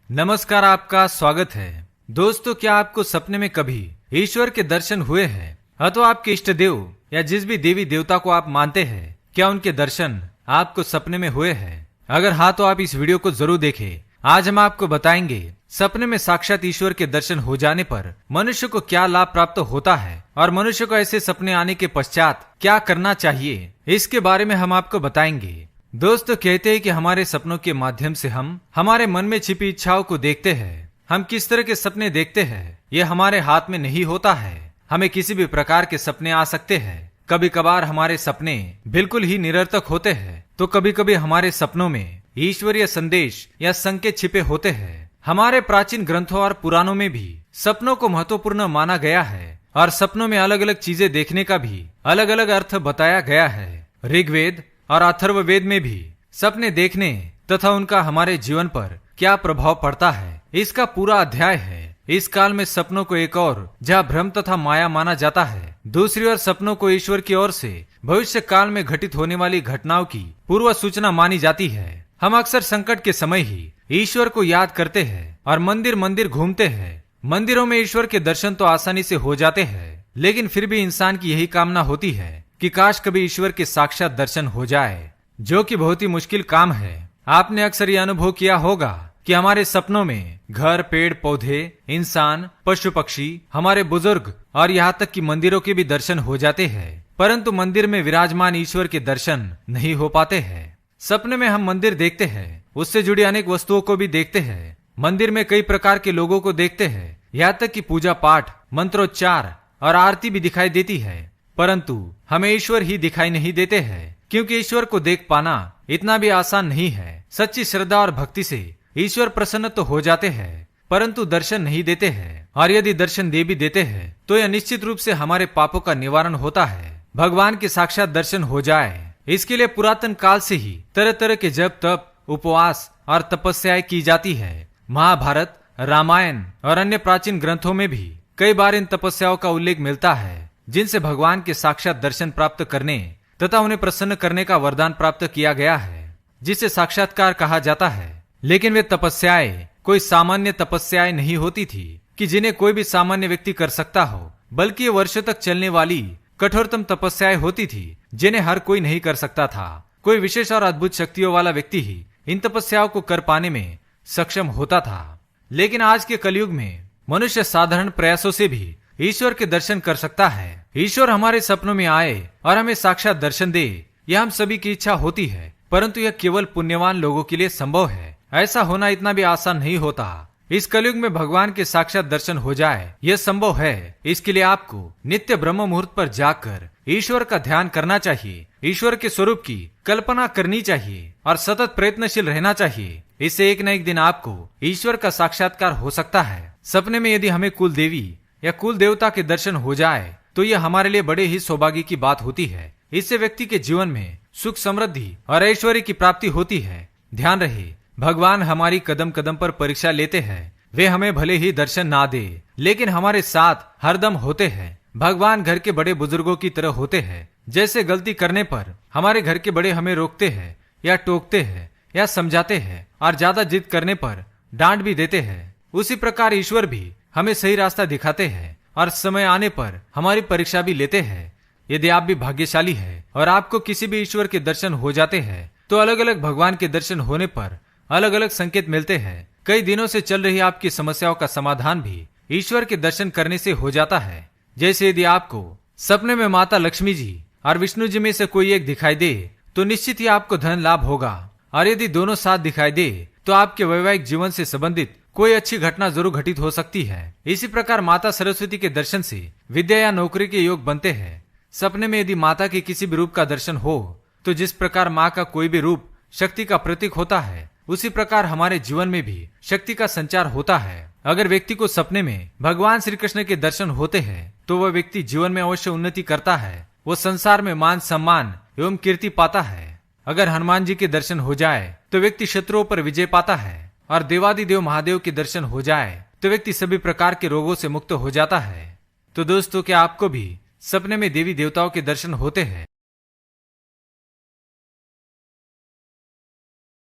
नमस्कार, आपका स्वागत है। दोस्तों, क्या आपको सपने में कभी ईश्वर के दर्शन हुए हैं? अथवा आपके इष्ट देव या जिस भी देवी देवता को आप मानते हैं, क्या उनके दर्शन आपको सपने में हुए हैं? अगर हाँ, तो आप इस वीडियो को जरूर देखें। आज हम आपको बताएंगे सपने में साक्षात ईश्वर के दर्शन हो जाने पर मनुष्य को क्या लाभ प्राप्त होता है और मनुष्य को ऐसे सपने आने के पश्चात क्या करना चाहिए, इसके बारे में हम आपको बताएंगे। दोस्तों, कहते हैं कि हमारे सपनों के माध्यम से हम हमारे मन में छिपी इच्छाओं को देखते हैं। हम किस तरह के सपने देखते हैं ये हमारे हाथ में नहीं होता है। हमें किसी भी प्रकार के सपने आ सकते हैं। कभी कभार हमारे सपने बिल्कुल ही निरर्थक होते हैं, तो कभी कभी हमारे सपनों में ईश्वरीय संदेश या संकेत छिपे होते हैं। हमारे प्राचीन ग्रंथों और पुराणों में भी सपनों को महत्वपूर्ण माना गया है और सपनों में अलग अलग चीजें देखने का भी अलग अलग अर्थ बताया गया है। ऋग्वेद और अथर्ववेद में भी सपने देखने तथा उनका हमारे जीवन पर क्या प्रभाव पड़ता है, इसका पूरा अध्याय है। इस काल में सपनों को एक और जहाँ भ्रम तथा माया माना जाता है, दूसरी ओर सपनों को ईश्वर की ओर से भविष्य काल में घटित होने वाली घटनाओं की पूर्व सूचना मानी जाती है। हम अक्सर संकट के समय ही ईश्वर को याद करते हैं और मंदिर मंदिर घूमते हैं। मंदिरों में ईश्वर के दर्शन तो आसानी से हो जाते हैं, लेकिन फिर भी इंसान की यही कामना होती है कि काश कभी ईश्वर के साक्षात दर्शन हो जाए, जो कि बहुत ही मुश्किल काम है। आपने अक्सर यह अनुभव किया होगा कि हमारे सपनों में घर, पेड़ पौधे, इंसान, पशु पक्षी, हमारे बुजुर्ग और यहाँ तक कि मंदिरों के भी दर्शन हो जाते हैं, परंतु मंदिर में विराजमान ईश्वर के दर्शन नहीं हो पाते हैं। सपने में हम मंदिर देखते हैं, उससे जुड़ी अनेक वस्तुओं को भी देखते हैं। मंदिर में कई प्रकार के लोगों को देखते हैं, यहाँ तक कि पूजा पाठ, मंत्रोच्चार और आरती भी दिखाई देती है, परंतु हमें ईश्वर ही दिखाई नहीं देते हैं, क्योंकि ईश्वर को देख पाना इतना भी आसान नहीं है। सच्ची श्रद्धा और भक्ति से ईश्वर प्रसन्न तो हो जाते हैं, परंतु दर्शन नहीं देते हैं, और यदि दर्शन दे भी देते हैं तो यह निश्चित रूप से हमारे पापों का निवारण होता है। भगवान के साक्षात दर्शन हो जाए, इसके लिए पुरातन काल से ही तरह तरह के जप, तप, उपवास और तपस्याएं की जाती है। महाभारत, रामायण और अन्य प्राचीन ग्रंथों में भी कई बार इन तपस्याओं का उल्लेख मिलता है, जिनसे भगवान के साक्षात दर्शन प्राप्त करने तथा उन्हें प्रसन्न करने का वरदान प्राप्त किया गया है, जिसे साक्षात्कार कहा जाता है। लेकिन वे तपस्याएं कोई सामान्य तपस्याएं नहीं होती थी कि जिन्हें कोई भी सामान्य व्यक्ति कर सकता हो, बल्कि ये वर्षों तक चलने वाली कठोरतम तपस्याएं होती थी, जिन्हें हर कोई नहीं कर सकता था। कोई विशेष और अद्भुत शक्तियों वाला व्यक्ति ही इन तपस्याओं को कर पाने में सक्षम होता था। लेकिन आज के कलयुग में मनुष्य साधारण प्रयासों से भी ईश्वर के दर्शन कर सकता है। ईश्वर हमारे सपनों में आए और हमें साक्षात दर्शन दे, यह हम सभी की इच्छा होती है, परंतु यह केवल पुण्यवान लोगों के लिए संभव है। ऐसा होना इतना भी आसान नहीं होता। इस कलयुग में भगवान के साक्षात दर्शन हो जाए, यह संभव है। इसके लिए आपको नित्य ब्रह्म मुहूर्त पर जाकर ईश्वर का ध्यान करना चाहिए, ईश्वर के स्वरूप की कल्पना करनी चाहिए और सतत प्रयत्नशील रहना चाहिए। इससे एक न एक दिन आपको ईश्वर का साक्षात्कार हो सकता है। सपने में यदि हमें कुल देवी या कुल देवता के दर्शन हो जाए तो यह हमारे लिए बड़े ही सौभाग्य की बात होती है। इससे व्यक्ति के जीवन में सुख, समृद्धि और ऐश्वर्य की प्राप्ति होती है। ध्यान रहे, भगवान हमारी कदम कदम पर परीक्षा लेते हैं। वे हमें भले ही दर्शन ना दे, लेकिन हमारे साथ हरदम होते हैं। भगवान घर के बड़े बुजुर्गों की तरह होते हैं। जैसे गलती करने पर हमारे घर के बड़े हमें रोकते हैं या टोकते हैं या समझाते हैं, और ज्यादा जिद करने पर डांट भी देते हैं, उसी प्रकार ईश्वर भी हमें सही रास्ता दिखाते हैं और समय आने पर हमारी परीक्षा भी लेते हैं। यदि आप भी भाग्यशाली हैं और आपको किसी भी ईश्वर के दर्शन हो जाते हैं, तो अलग अलग भगवान के दर्शन होने पर अलग अलग संकेत मिलते हैं। कई दिनों से चल रही आपकी समस्याओं का समाधान भी ईश्वर के दर्शन करने से हो जाता है। जैसे यदि आपको सपने में माता लक्ष्मी जी और विष्णु जी में से कोई एक दिखाई दे, तो निश्चित ही आपको धन लाभ होगा, और यदि दोनों साथ दिखाई दे तो आपके वैवाहिक जीवन से संबंधित कोई अच्छी घटना जरूर घटित हो सकती है। इसी प्रकार माता सरस्वती के दर्शन से विद्या या नौकरी के योग बनते हैं। सपने में यदि माता के किसी भी रूप का दर्शन हो, तो जिस प्रकार माँ का कोई भी रूप शक्ति का प्रतीक होता है, उसी प्रकार हमारे जीवन में भी शक्ति का संचार होता है। अगर व्यक्ति को सपने में भगवान श्री कृष्ण के दर्शन होते हैं, तो वह व्यक्ति जीवन में अवश्य उन्नति करता है। वो संसार में मान, सम्मान एवं कीर्ति पाता है। अगर हनुमान जी के दर्शन हो जाए तो व्यक्ति शत्रुओं पर विजय पाता है, और देवादिदेव महादेव के दर्शन हो जाए तो व्यक्ति सभी प्रकार के रोगों से मुक्त हो जाता है। तो दोस्तों, क्या आपको भी सपने में देवी देवताओं के दर्शन होते हैं?